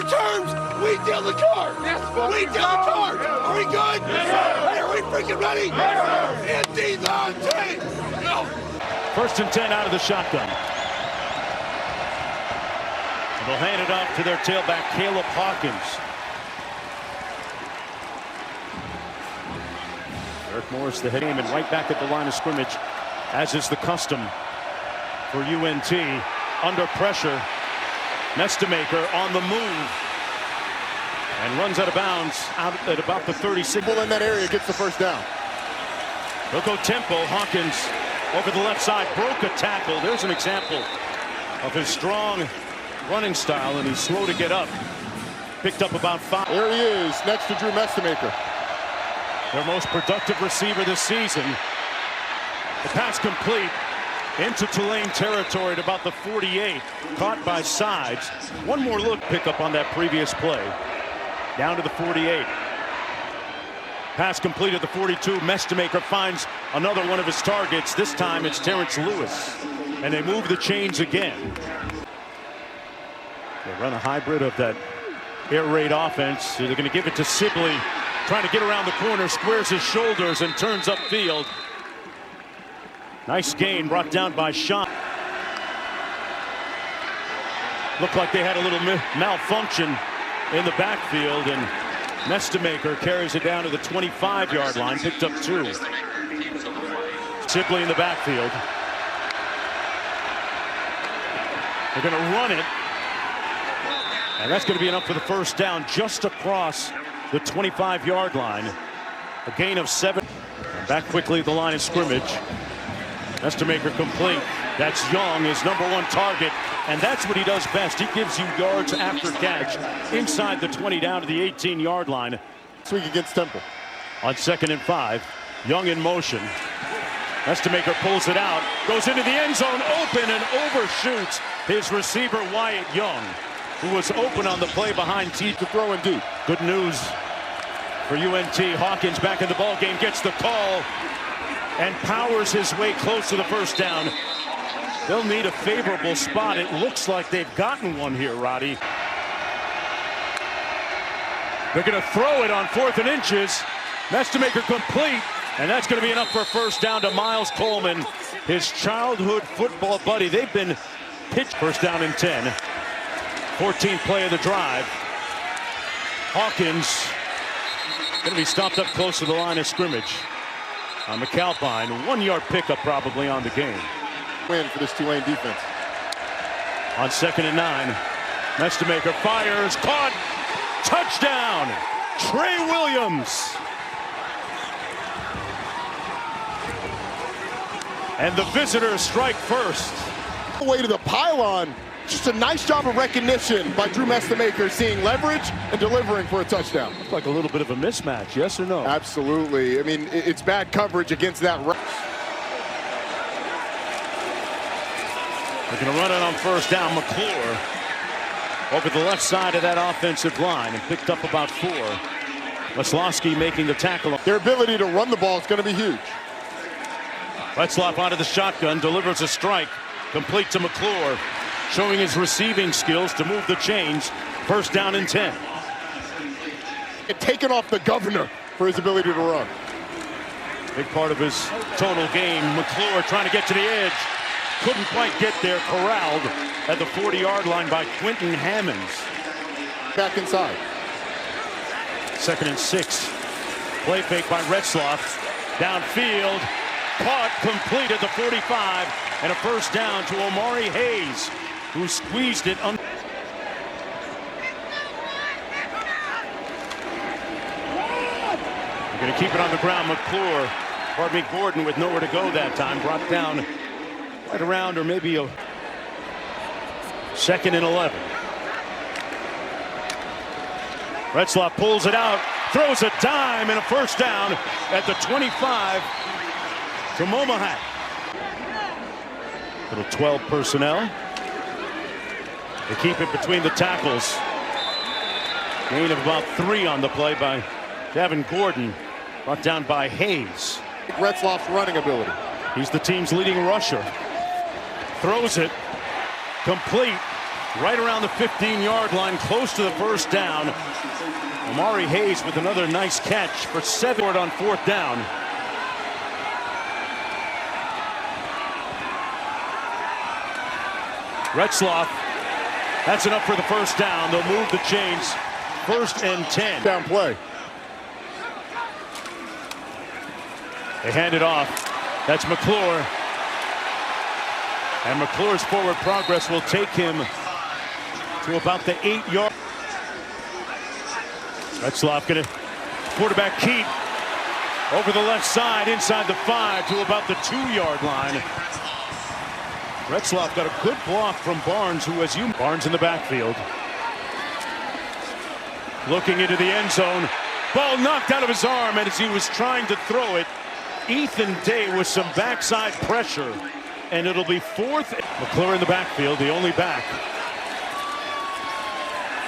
our terms, we deal the cards. We deal the cards. Are we good? Hey, are we freaking ready? Andy's on tape. No. 1st and 10 out of the shotgun. And they'll hand it off to their tailback, Caleb Hawkins. Eric Morris, the head aim, and right back at the line of scrimmage, as is the custom for UNT. Under pressure, Nestamaker on the move and runs out of bounds out at about the 36. In that area gets the first down. They'll go tempo. Hawkins over the left side, broke a tackle. There's an example of his strong running style, and he's slow to get up. Picked up about 5. There he is, next to Drew Nestamaker. Their most productive receiver this season. The pass complete into Tulane territory at about the 48. Caught by Sides. One more look pickup on that previous play. Down to the 48. Pass complete at the 42. Nestamaker finds another one of his targets. This time it's Terrence Lewis. And they move the chains again. They run a hybrid of that air raid offense. So they're going to give it to Sibley. Trying to get around the corner, squares his shoulders and turns upfield. Nice gain brought down by Sean. Looked like they had a little malfunction in the backfield, and Nestamaker carries it down to the 25-yard line, picked up 2. Sibley in the backfield. They're going to run it, and that's going to be enough for the first down just across the 25-yard line. A gain of 7. And back quickly at the line of scrimmage. Nestamaker complete. That's Young, his #1 target, and that's what he does best. He gives you yards after catch inside the 20 down to the 18-yard line. This week against Temple. On 2nd and 5, Young in motion. Nestamaker pulls it out, goes into the end zone, open, and overshoots his receiver Wyatt Young, who was open on the play behind T to throw and deep. Good news for UNT. Hawkins back in the ball game, gets the call and powers his way close to the first down. They'll need a favorable spot. It looks like they've gotten one here, Roddy. They're going to throw it on 4th and inches. Nestamaker complete, and that's going to be enough for a first down to Miles Coleman, his childhood football buddy. They've been pitched. First down and 10. 14th play of the drive. Hawkins going to be stopped up close to the line of scrimmage. McAlpine, 1-yard pickup probably on the game. Win for this Tulane defense. On 2nd and 9, Nestamaker fires, caught, touchdown, Trey Williams. And the visitors strike first. Way to the pylon. Just a nice job of recognition by Drew Nestamaker, seeing leverage and delivering for a touchdown. Looks like a little bit of a mismatch, yes or no? Absolutely. I mean, it's bad coverage against that. They're going to run it on first down. McClure over the left side of that offensive line and picked up about 4. Weslowski making the tackle. Their ability to run the ball is going to be huge. Retzloff out of the shotgun, delivers a strike, complete to McClure, showing his receiving skills to move the chains. First down and 10. And taken off the governor for his ability to run. Big part of his total game. McClure trying to get to the edge. Couldn't quite get there, corralled at the 40-yard line by Quentin Hammonds. Back inside. 2nd and 6. Play fake by Retzloff. Downfield. Caught, complete at the 45. And a first down to Omari Hayes, who squeezed it. They're going to keep it on the ground. McClure, Gordon with nowhere to go that time. Brought down right around, or maybe a 2nd and 11. Retzloff pulls it out, throws a dime, and a first down at the 25 to Momahat. Little 12 personnel. They keep it between the tackles. Gain of about 3 on the play by Gavin Gordon. Brought down by Hayes. Retzloff's running ability. He's the team's leading rusher. Throws it. Complete right around the 15-yard line, close to the first down. Amari Hayes with another nice catch for 7 on 4th down. Retzloff, that's enough for the first down. They'll move the chains. 1st and 10. Down play. They hand it off. That's McClure. And McClure's forward progress will take him to about the 8-yard. Retzloff gonna quarterback keep over the left side inside the 5 to about the 2-yard line. Retzloff got a good block from Barnes, who, as you... Barnes in the backfield. Looking into the end zone. Ball knocked out of his arm, and as he was trying to throw it, Ethan Day with some backside pressure. And it'll be 4th. McClure in the backfield, the only back.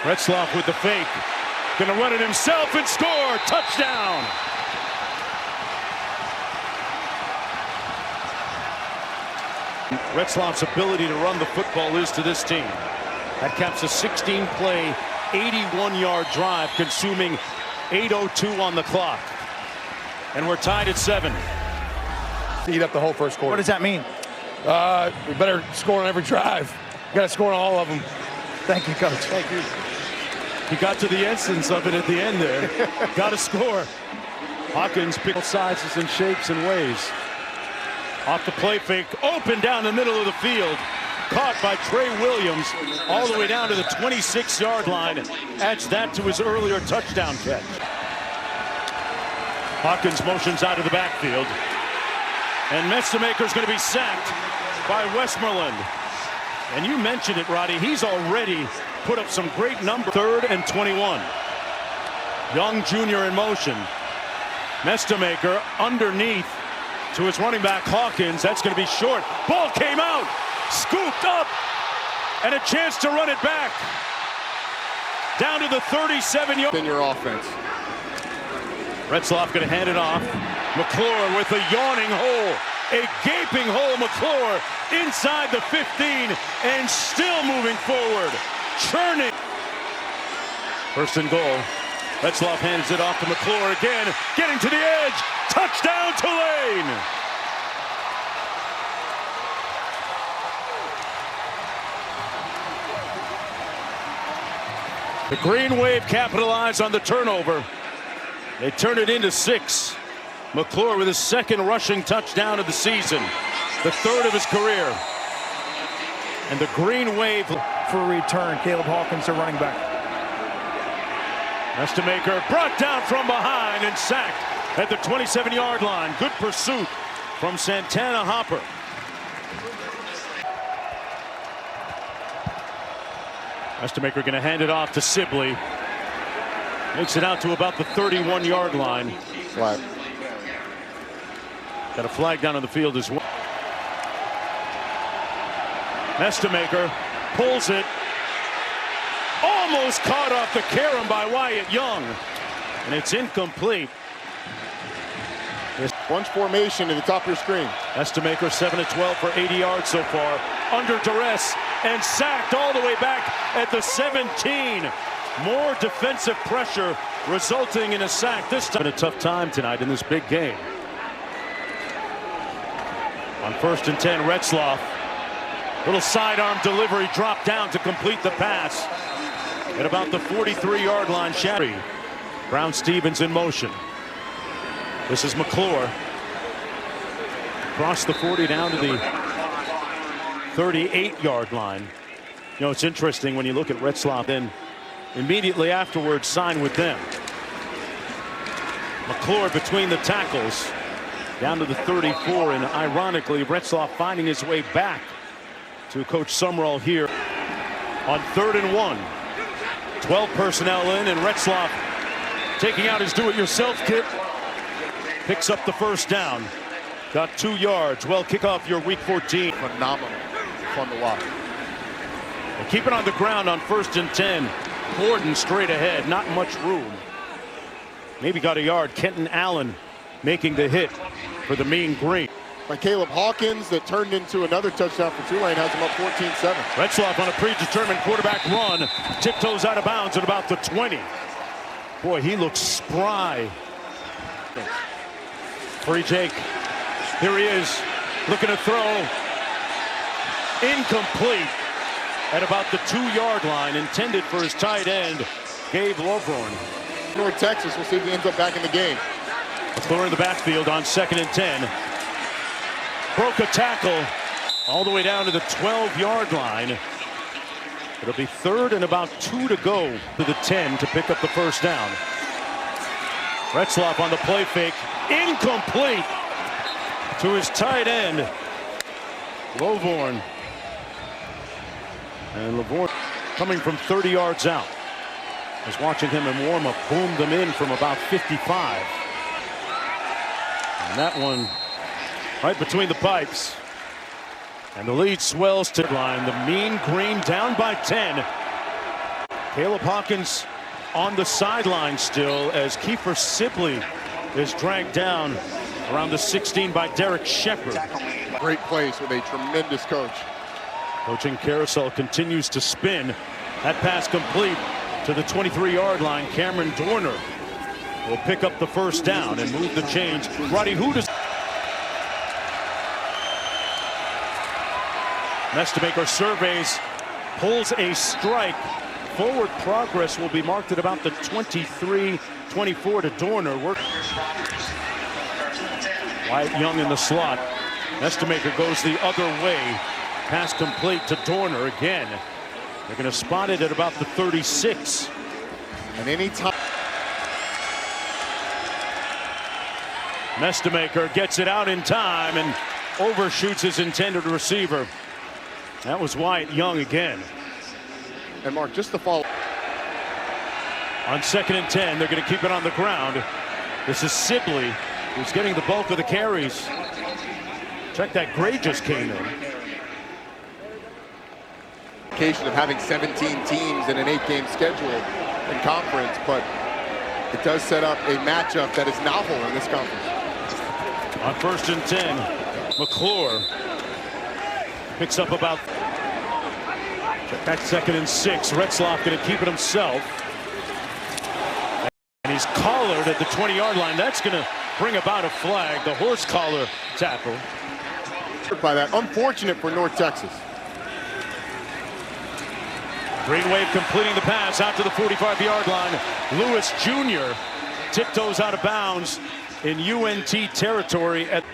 Retzloff with the fake. Gonna run it himself and score. Touchdown. Retzloff's ability to run the football is to this team. That caps a 16-play, 81-yard drive, consuming 8:02 on the clock. And we're tied at 7. Eat up the whole first quarter. What does that mean? We better score on every drive. Got to score on all of them. Thank you, Coach. Thank you. He got to the essence of it at the end there. Got to score. Hawkins picked all sizes and shapes and ways. Off the play fake, open down the middle of the field. Caught by Trey Williams all the way down to the 26-yard line. Adds that to his earlier touchdown catch. Hawkins motions out of the backfield. And Messamaker's going to be sacked by Westmoreland. And you mentioned it, Roddy. He's already put up some great numbers. 3rd and 21. Young Jr. in motion. Messamaker underneath to his running back Hawkins. That's going to be short. Ball came out. Scooped up. And a chance to run it back. Down to the 37-yard. In your offense. Retzloff going to hand it off. McClure with a yawning hole. A gaping hole. McClure inside the 15 and still moving forward. Churning. 1st and goal. Retzloff hands it off to McClure again. Getting to the edge. Touchdown Tulane. The Green Wave capitalized on the turnover. They turn it into 6. McClure with his 2nd rushing touchdown of the season. The 3rd of his career. And the Green Wave For a return, Caleb Hawkins, the running back. Messamaker brought down from behind and sacked at the 27-yard line. Good pursuit from Santana Hopper. Messamaker going to hand it off to Sibley. Makes it out to about the 31-yard line. Flag. Got a flag down on the field as well. Messamaker pulls it. Almost caught off the carom by Wyatt Young. And it's incomplete. Bunch formation at the top of your screen. Messamaker 7-12 for 80 yards so far. Under duress and sacked all the way back at the 17. More defensive pressure resulting in a sack. This time a tough time tonight in this big game. On 1st and 10, Retzloff. Little sidearm delivery, drop down to complete the pass. At about the 43-yard line, Shattery. Brown Stevens in motion. This is McClure. Across the 40 down to the 38-yard line. You know, it's interesting when you look at Retzloff, then immediately afterwards signed with them. McClure between the tackles. Down to the 34, and ironically, Retzloff finding his way back to Coach Summerall here on 3rd and 1. 12 personnel in, and Retzloff taking out his do-it-yourself kit. Picks up the first down. Got 2 yards. Well, kick off your week 14. Phenomenal. Fun to watch. And keep it on the ground on 1st and 10. Gordon straight ahead. Not much room. Maybe got a yard. Kenton Allen making the hit for the Mean Green. by Caleb Hawkins that turned into another touchdown for Tulane, has them up 14-7. Retzloff on a predetermined quarterback run, tiptoes out of bounds at about the 20. Boy, he looks spry. Free Jake. Here he is, looking to throw. Incomplete at about the 2-yard line, intended for his tight end, Gabe Loveborn. North Texas, we'll see if he ends up back in the game. McClure in the backfield on 2nd and 10. Broke a tackle all the way down to the 12-yard line. It'll be 3rd and about 2 to go to the 10 to pick up the first down. Retzloff on the play fake, incomplete to his tight end, Loveborn. And Loveborn coming from 30 yards out. I was watching him in warm-up, boomed them in from about 55. And that one right between the pipes. And the lead swells to the line. The Mean Green down by 10. Caleb Hawkins on the sideline still as Kiefer Sibley is dragged down around the 16 by Derek Shepard. Great place with a tremendous coach. Coaching carousel continues to spin. That pass complete to the 23-yard line. Cameron Dorner will pick up the first down and move the chains. Roddy, who does... Mestemaker surveys, pulls a strike. Forward progress will be marked at about the 23-24 to Dorner. Wyatt Young in the slot. Mestemaker goes the other way. Pass complete to Dorner again. They're going to spot it at about the 36. And any time Mestemaker gets it out in time and overshoots his intended receiver. That was Wyatt Young again. And Mark, just to follow. On 2nd and 10, they're going to keep it on the ground. This is Sibley, who's getting the bulk of the carries. Check that, Gray just came in. Of having 17 teams in an 8-game schedule in conference, but it does set up a matchup that is novel in this conference. On 1st and 10, McClure picks up about... Check that, 2nd and 6. Retzloff going to keep it himself. And he's collared at the 20-yard line. That's going to bring about a flag. The horse collar tackle. By that, unfortunate for North Texas. Green Wave completing the pass out to the 45-yard line. Lewis Jr. tiptoes out of bounds in UNT territory. Going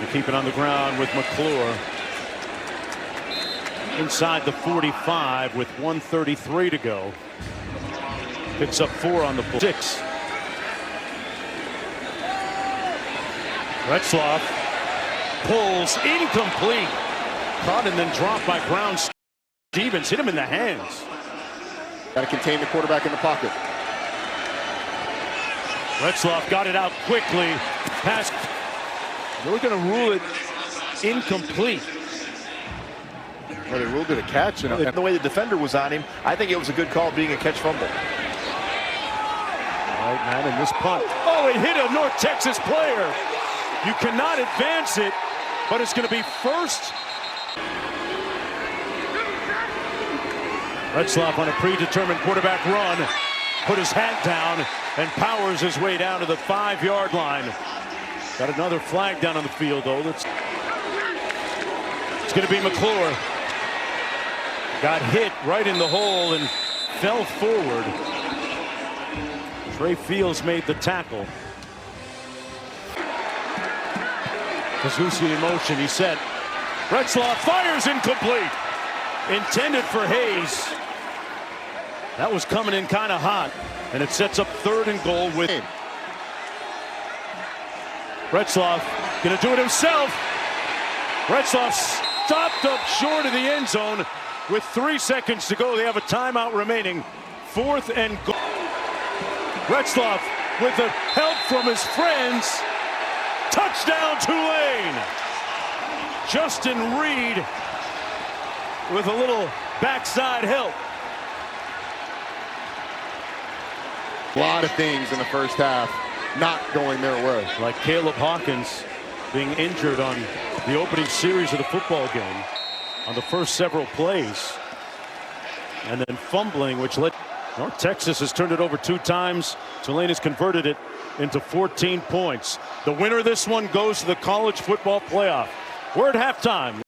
to keep it on the ground with McClure. Inside the 45 with 1:33 to go. Picks up 4 on the 6. Retzloff pulls, incomplete. Caught and then dropped by Brown Stevens. Hit him in the hands. Got to contain the quarterback in the pocket. Retzloff got it out quickly. Pass. They're going to rule it incomplete. Well, they ruled it a catch. And the way the defender was on him, I think it was a good call being a catch fumble. All right, man, in this punt. Oh, it hit a North Texas player. You cannot advance it, but it's going to be first. Retzloff on a predetermined quarterback run, put his hat down and powers his way down to the 5-yard line. Got another flag down on the field, though. It's going to be McClure. Got hit right in the hole and fell forward. Trey Fields made the tackle. Kazusi in motion, he set. Retzloff fires incomplete. Intended for Hayes. That was coming in kind of hot, and it sets up 3rd and goal with Retzloff going to do it himself. Retzloff stopped up short of the end zone with 3 seconds to go. They have a timeout remaining. 4th and goal. Retzloff with the help from his friends. Touchdown Tulane. Justin Reed with a little backside help. A lot of things in the first half. not going their way. Like Caleb Hawkins being injured on the opening series of the football game on the first several plays. And then fumbling, which led North Texas has turned it over 2 times. Tulane has converted it into 14 points. The winner of this one goes to the college football playoff. We're at halftime.